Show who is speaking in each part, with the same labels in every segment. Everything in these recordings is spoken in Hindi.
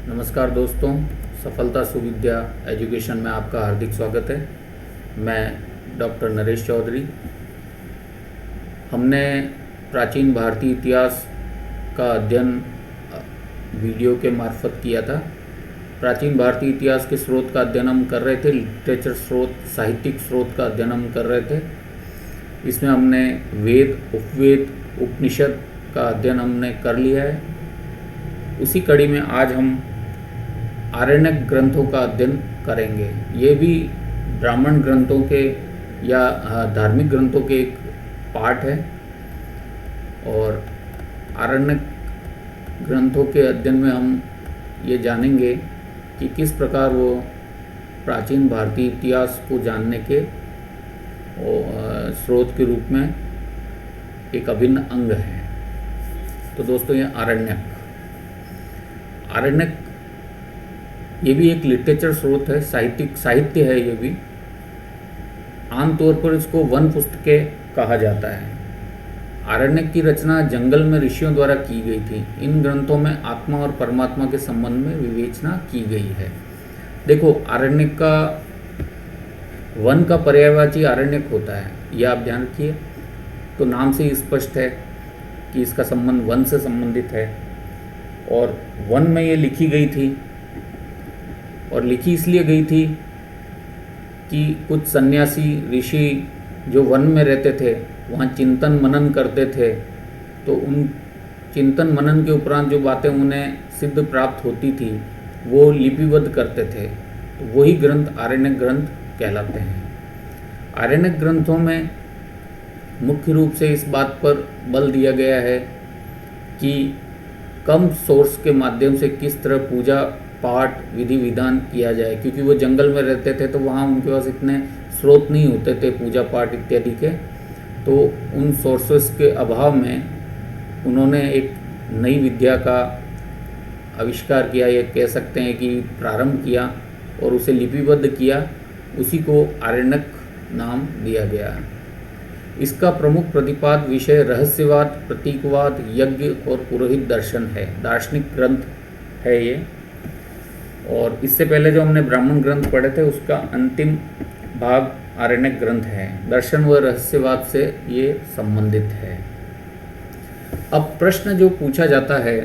Speaker 1: नमस्कार दोस्तों, सफलता सुविद्या एजुकेशन में आपका हार्दिक स्वागत है। मैं डॉक्टर नरेश चौधरी। हमने प्राचीन भारतीय इतिहास का अध्ययन वीडियो के मार्फत किया था। प्राचीन भारतीय इतिहास के स्रोत का अध्ययन हम कर रहे थे, लिटरेचर स्रोत, साहित्यिक स्रोत का अध्ययन हम कर रहे थे। इसमें हमने वेद, उपवेद, उपनिषद का अध्ययन हमने कर लिया है। उसी कड़ी में आज हम आरण्यक ग्रंथों का अध्ययन करेंगे। ये भी ब्राह्मण ग्रंथों के या धार्मिक ग्रंथों के एक पार्ट है और आरण्यक ग्रंथों के अध्ययन में हम ये जानेंगे कि किस प्रकार वो प्राचीन भारतीय इतिहास को जानने के स्रोत के रूप में एक अभिन्न अंग है। तो दोस्तों, ये आरण्यक ये भी एक लिटरेचर स्रोत है, साहित्य है। ये भी आमतौर पर इसको वन पुस्तकें कहा जाता है। आरण्यक की रचना जंगल में ऋषियों द्वारा की गई थी। इन ग्रंथों में आत्मा और परमात्मा के संबंध में विवेचना की गई है। देखो, आरण्यक का वन का पर्यायवाची आरण्यक होता है, यह आप ध्यान रखिए। तो नाम से ही स्पष्ट है कि इसका संबंध वन से संबंधित है और वन में ये लिखी गई थी। और लिखी इसलिए गई थी कि कुछ सन्यासी ऋषि जो वन में रहते थे वहाँ चिंतन मनन करते थे, तो उन चिंतन मनन के उपरांत जो बातें उन्हें सिद्ध प्राप्त होती थी वो लिपिबद्ध करते थे। तो वही ग्रंथ आरण्यक ग्रंथ कहलाते हैं। आरण्यक ग्रंथों में मुख्य रूप से इस बात पर बल दिया गया है कि कम सोर्स के माध्यम से किस तरह पूजा पाठ विधि विधान किया जाए, क्योंकि वो जंगल में रहते थे तो वहाँ उनके पास इतने स्रोत नहीं होते थे पूजा पाठ इत्यादि के। तो उन सोर्सेस के अभाव में उन्होंने एक नई विद्या का आविष्कार किया, ये कह सकते हैं कि प्रारंभ किया और उसे लिपिबद्ध किया। उसी को आरण्यक नाम दिया गया। इसका प्रमुख प्रतिपाद विषय रहस्यवाद, प्रतीकवाद, यज्ञ और पुरोहित दर्शन है। दार्शनिक ग्रंथ है ये। और इससे पहले जो हमने ब्राह्मण ग्रंथ पढ़े थे उसका अंतिम भाग आरण्यक ग्रंथ है। दर्शन व रहस्यवाद से ये संबंधित है। अब प्रश्न जो पूछा जाता है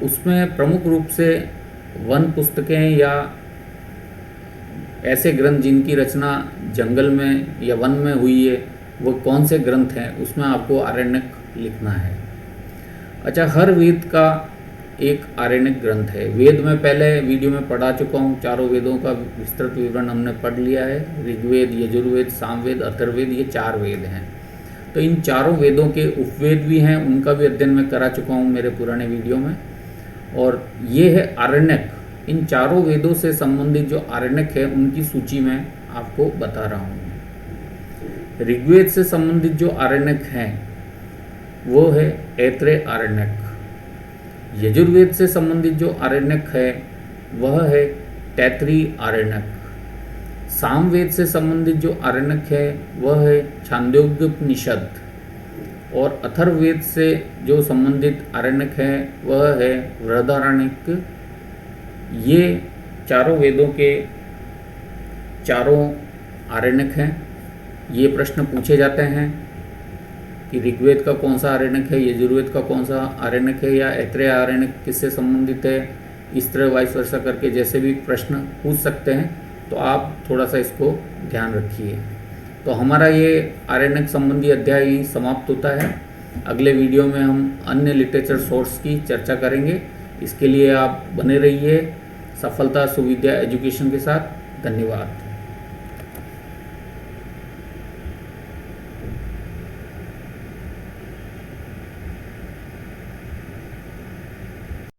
Speaker 1: उसमें प्रमुख रूप से वन पुस्तकें या ऐसे ग्रंथ जिनकी रचना जंगल में या वन में हुई है वो कौन से ग्रंथ हैं, उसमें आपको आरण्यक लिखना है। अच्छा, हर वेद का एक आरण्यक ग्रंथ है। वेद में पहले वीडियो में पढ़ा चुका हूँ, चारों वेदों का विस्तृत विवरण हमने पढ़ लिया है। ऋग्वेद, यजुर्वेद, सामवेद, अथर्ववेद, ये 4 वेद हैं। तो इन चारों वेदों के उपवेद भी हैं, उनका भी अध्ययन मैं करा चुका हूँ मेरे पुराने वीडियो में। और ये है आरण्यक। इन चारों वेदों से संबंधित जो आरण्यक है उनकी सूची मैं आपको बता रहा हूँ। ऋग्वेद से संबंधित जो आरण्यक हैं वो है ऐत्रेय आरण्यक। यजुर्वेद से संबंधित जो आरण्यक है वह है तैत्तिरीय आरण्यक। सामवेद से संबंधित जो आरण्यक है वह है छांदोग्योपनिषद। और अथर्ववेद से जो संबंधित आरण्यक है वह है बृहदारण्यक। ये चारों वेदों के चारों आरण्यक हैं। ये प्रश्न पूछे जाते हैं कि ऋग्वेद का कौन सा आरण्यक है, यजुर्वेद का कौन सा आरण्यक है, या ऐत्रेय आरण्यक किससे संबंधित है। इस तरह वाइस वर्सा करके जैसे भी प्रश्न पूछ सकते हैं, तो आप थोड़ा सा इसको ध्यान रखिए। तो हमारा ये आरण्यक संबंधी अध्याय ही समाप्त होता है। अगले वीडियो में हम अन्य लिटरेचर सोर्स की चर्चा करेंगे। इसके लिए आप बने रहिए सफलता सुविद्या एजुकेशन के साथ। धन्यवाद।